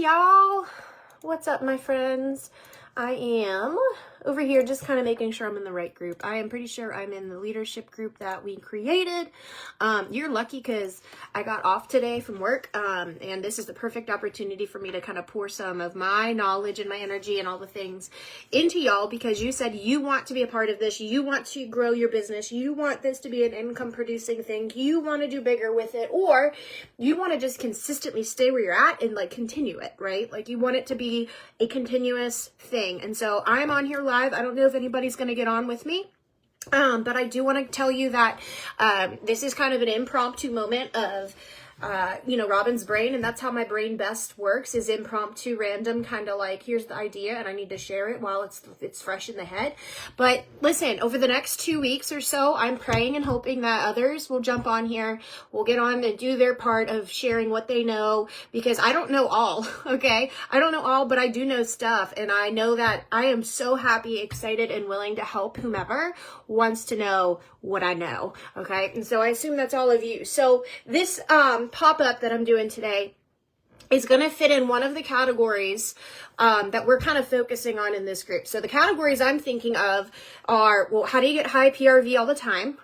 Hey y'all, what's up my friends? I am over here just kind of making sure I'm in the right group. I am pretty sure I'm in the leadership group that we created. You're lucky because I got off today from work, and this is the perfect opportunity for me to kind of pour some of my knowledge and my energy and all the things into y'all, because you said you want to be a part of this, you want to grow your business, you want this to be an income producing thing, you want to do bigger with it, or you want to just consistently stay where you're at and like continue it, right? Like you want it to be a continuous thing. And so I'm on here live. I don't know if anybody's going to get on with me. But I do want to tell you that this is kind of an impromptu moment of Robin's brain, and that's how my brain best works, is impromptu, random, kind of like, here's the idea and I need to share it while it's fresh in the head. But listen, over the next 2 weeks or so, I'm praying and hoping that others will jump on here, will get on and do their part of sharing what they know, because I don't know all, okay? I don't know all, but I do know stuff, and I know that I am so happy, excited, and willing to help whomever wants to know what I know, okay? And so I assume that's all of you. So this pop-up that I'm doing today is going to fit in one of the categories that we're kind of focusing on in this group. So the categories I'm thinking of are, well, how do you get high PRV all the time?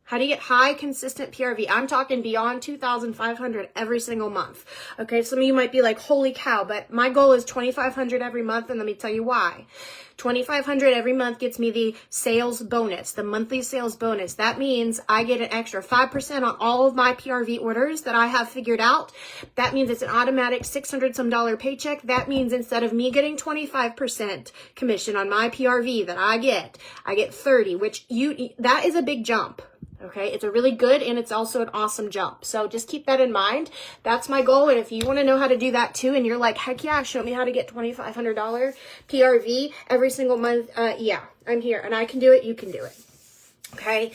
How do you get high, consistent PRV? I'm talking beyond 2,500 every single month. Okay, some of you might be like, holy cow, but my goal is 2,500 every month, and let me tell you why. 2,500 every month gets me the sales bonus, the monthly sales bonus. That means I get an extra 5% on all of my PRV orders that I have figured out. That means it's an automatic $600 some paycheck. That means instead of me getting 25% commission on my PRV that I get 30, which that is a big jump. Okay, it's a really good, and it's also an awesome jump. So just keep that in mind. That's my goal. And if you want to know how to do that too, and you're like, heck yeah, show me how to get $2,500 PRV every single month. Yeah, I'm here and I can do it. You can do it. Okay.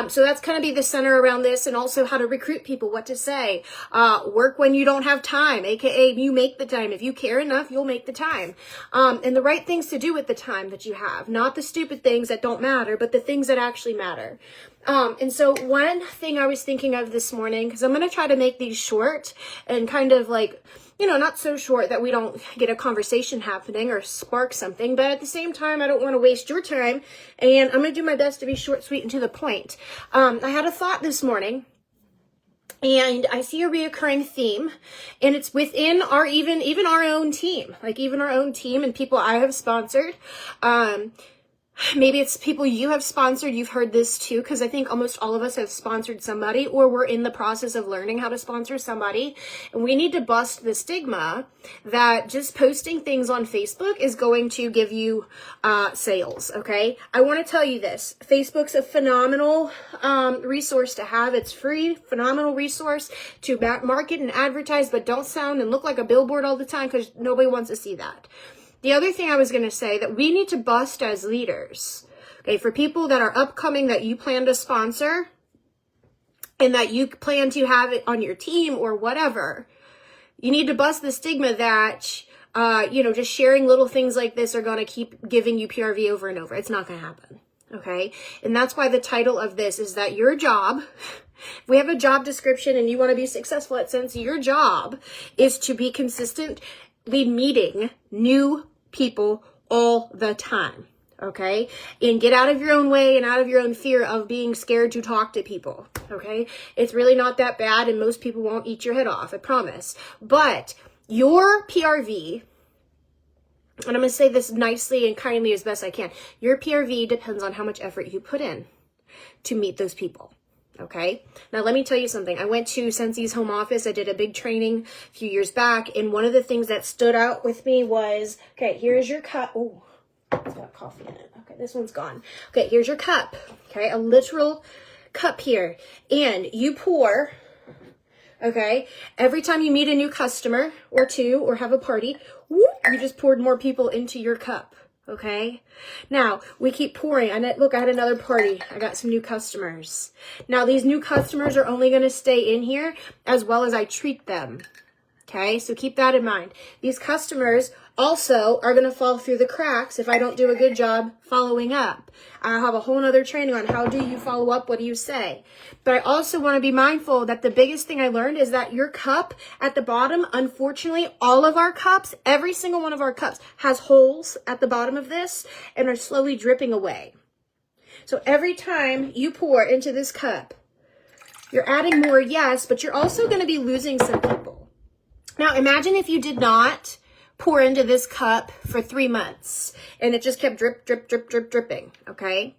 So that's going to be the center around this, and also how to recruit people, what to say, work when you don't have time, AKA you make the time. If you care enough, you'll make the time, and the right things to do with the time that you have, not the stupid things that don't matter, but the things that actually matter. And so one thing I was thinking of this morning, because I'm going to try to make these short and kind of like, not so short that we don't get a conversation happening or spark something, but at the same time, I don't want to waste your time, and I'm going to do my best to be short, sweet, and to the point. I had a thought this morning, and I see a reoccurring theme, and it's within our, even our own team, like even our own team and people I have sponsored. Maybe it's people you have sponsored. You've heard this too, because I think almost all of us have sponsored somebody, or we're in the process of learning how to sponsor somebody. And we need to bust the stigma that just posting things on Facebook is going to give you sales, okay? I want to tell you this. Facebook's a phenomenal resource to have. It's free, phenomenal resource to market and advertise, but don't sound and look like a billboard all the time, because nobody wants to see that. The other thing I was going to say that we need to bust as leaders, okay, for people that are upcoming that you plan to sponsor and that you plan to have it on your team or whatever, you need to bust the stigma that, just sharing little things like this are going to keep giving you PRV over and over. It's not going to happen, okay? And that's why the title of this is that your job, if we have a job description and you want to be successful at Scentsy, your job is to be consistently meeting new people all the time, okay? And get out of your own way and out of your own fear of being scared to talk to people, okay? It's really not that bad, and most people won't eat your head off, I promise. But your PRV, and I'm going to say this nicely and kindly as best I can, your PRV depends on how much effort you put in to meet those people. Okay. Now let me tell you something. I went to Scentsy's home office. I did a big training a few years back. And one of the things that stood out with me was, okay, here's your cup. Oh, it's got coffee in it. Okay. This one's gone. Okay. Here's your cup. Okay. A literal cup here. And you pour, okay, every time you meet a new customer or two or have a party, whoop, you just poured more people into your cup. Okay. Now we keep pouring. Look, I had another party. I got some new customers. Now these new customers are only going to stay in here as well as I treat them. Okay, so keep that in mind. These customers also are going to fall through the cracks if I don't do a good job following up. I have a whole nother training on how do you follow up, what do you say. But I also want to be mindful that the biggest thing I learned is that your cup at the bottom, unfortunately, all of our cups, every single one of our cups has holes at the bottom of this and are slowly dripping away. So every time you pour into this cup, you're adding more, yes, but you're also going to be losing some people. Now, imagine if you did not pour into this cup for 3 months and it just kept drip, drip, drip, drip, dripping, okay?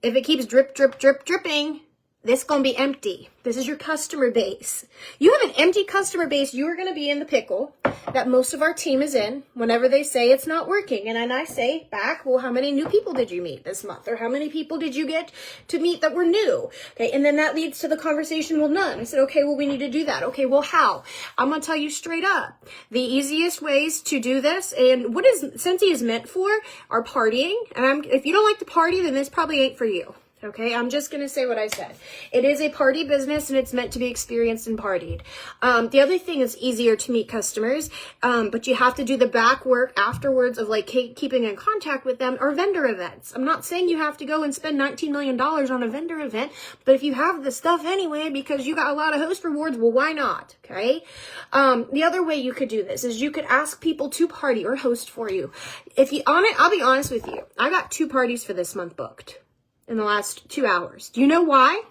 If it keeps drip, drip, drip, dripping, this is going to be empty. This is your customer base. You have an empty customer base, you are going to be in the pickle that most of our team is in whenever they say it's not working. And then I say back, well, how many new people did you meet this month? Or how many people did you get to meet that were new? Okay, and then that leads to the conversation, well, none. I said, okay, well, we need to do that. Okay, well, how? I'm going to tell you straight up. The easiest ways to do this, and what is Scentsy is meant for, are partying. And if you don't like to party, then this probably ain't for you. Okay, I'm just going to say what I said. It is a party business and it's meant to be experienced and partied. The other thing is easier to meet customers, but you have to do the back work afterwards of like keeping in contact with them, or vendor events. I'm not saying you have to go and spend $19 million on a vendor event, but if you have the stuff anyway because you got a lot of host rewards, well, why not? Okay. The other way you could do this is you could ask people to party or host for you. I'll be honest with you. I got 2 parties for this month booked in the last 2 hours. Do you know why?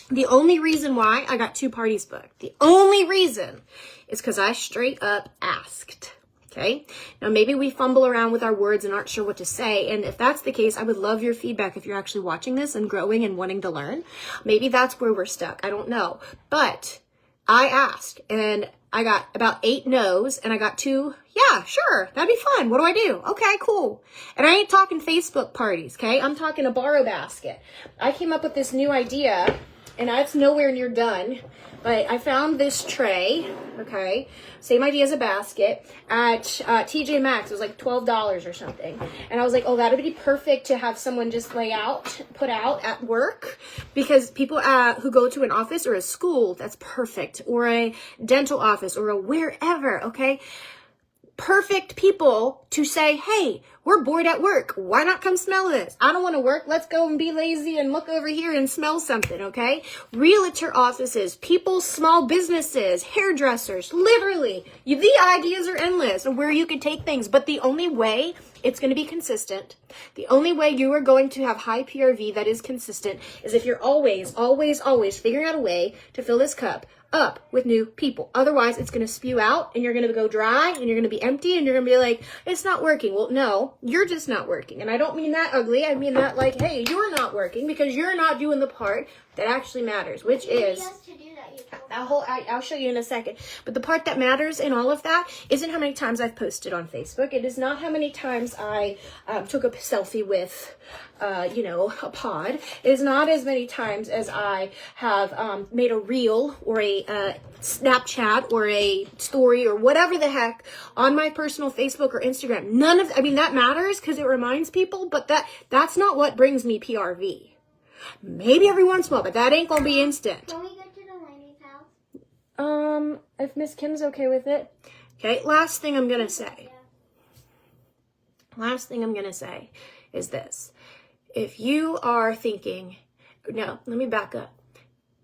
The only reason why I got 2 parties booked, the only reason is because I straight up asked. Okay. Now maybe we fumble around with our words and aren't sure what to say. And if that's the case, I would love your feedback if you're actually watching this and growing and wanting to learn. Maybe that's where we're stuck. I don't know. But I asked and I got about 8 no's and I got 2, yeah, sure, that'd be fun. What do I do? Okay, cool. And I ain't talking Facebook parties, okay? I'm talking a borrow basket. I came up with this new idea and it's nowhere near done, but I found this tray, okay? Same idea as a basket at TJ Maxx. It was like $12 or something. And I was like, oh, that would be perfect to have someone just put out at work, because people who go to an office or a school, that's perfect, or a dental office or a wherever, okay? Perfect people to say, hey, we're bored at work. Why not come smell this? I don't want to work. Let's go and be lazy and look over here and smell something, okay? Realtor offices, people, small businesses, hairdressers, literally. The ideas are endless of where you could take things, but the only way it's going to be consistent, the only way you are going to have high PRV that is consistent is if you're always, always, always figuring out a way to fill this cup up with new people. Otherwise, it's going to spew out and you're going to go dry and you're going to be empty and you're going to be like, it's not working. Well, no, you're just not working. And I don't mean that ugly. I mean that like, hey, you're not working because you're not doing the part that actually matters, which is I'll show you in a second. But the part that matters in all of that isn't how many times I've posted on Facebook. It is not how many times I took a selfie with, a pod. It is not as many times as I have made a reel or a Snapchat or a story or whatever the heck on my personal Facebook or Instagram. That matters because it reminds people, but that's not what brings me PRV. Maybe every once in a while, but that ain't gonna be instant. Can we go to the lady's house? If Miss Kim's okay with it. Okay, last thing I'm gonna say is this. If you are thinking, no, let me back up.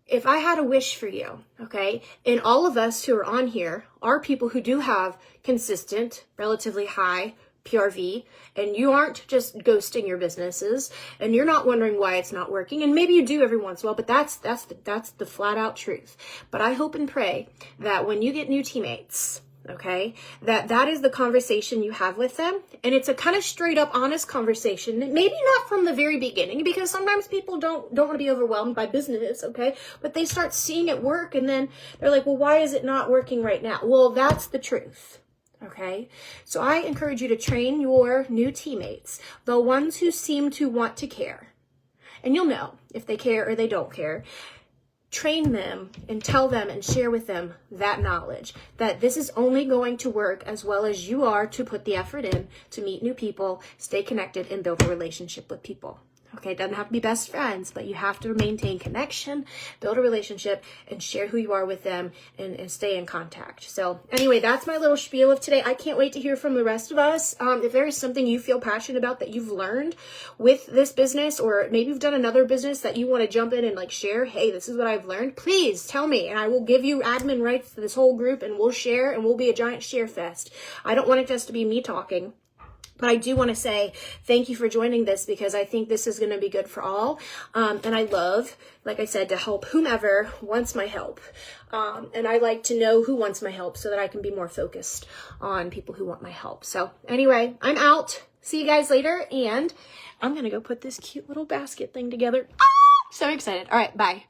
If I had a wish for you, okay, and all of us who are on here are people who do have consistent, relatively high PRV, and you aren't just ghosting your businesses, and you're not wondering why it's not working, and maybe you do every once in a while, but that's the flat out truth. But I hope and pray that when you get new teammates, okay, that is the conversation you have with them, and it's a kind of straight up honest conversation, maybe not from the very beginning, because sometimes people don't want to be overwhelmed by business, okay, but they start seeing it work, and then they're like, well, why is it not working right now? Well, that's the truth. Okay, so I encourage you to train your new teammates, the ones who seem to want to care. And you'll know if they care or they don't care. Train them and tell them and share with them that knowledge that this is only going to work as well as you are to put the effort in to meet new people, stay connected, and build a relationship with people. Okay, it doesn't have to be best friends, but you have to maintain connection, build a relationship, and share who you are with them and stay in contact. So anyway, that's my little spiel of today. I can't wait to hear from the rest of us. If there is something you feel passionate about that you've learned with this business, or maybe you've done another business that you want to jump in and like share, hey, this is what I've learned, please tell me, and I will give you admin rights to this whole group, and we'll share, and we'll be a giant share fest. I don't want it just to be me talking. But I do want to say thank you for joining this, because I think this is going to be good for all. And I love, like I said, to help whomever wants my help. And I like to know who wants my help so that I can be more focused on people who want my help. So anyway, I'm out. See you guys later. And I'm going to go put this cute little basket thing together. Ah, so excited. All right, bye.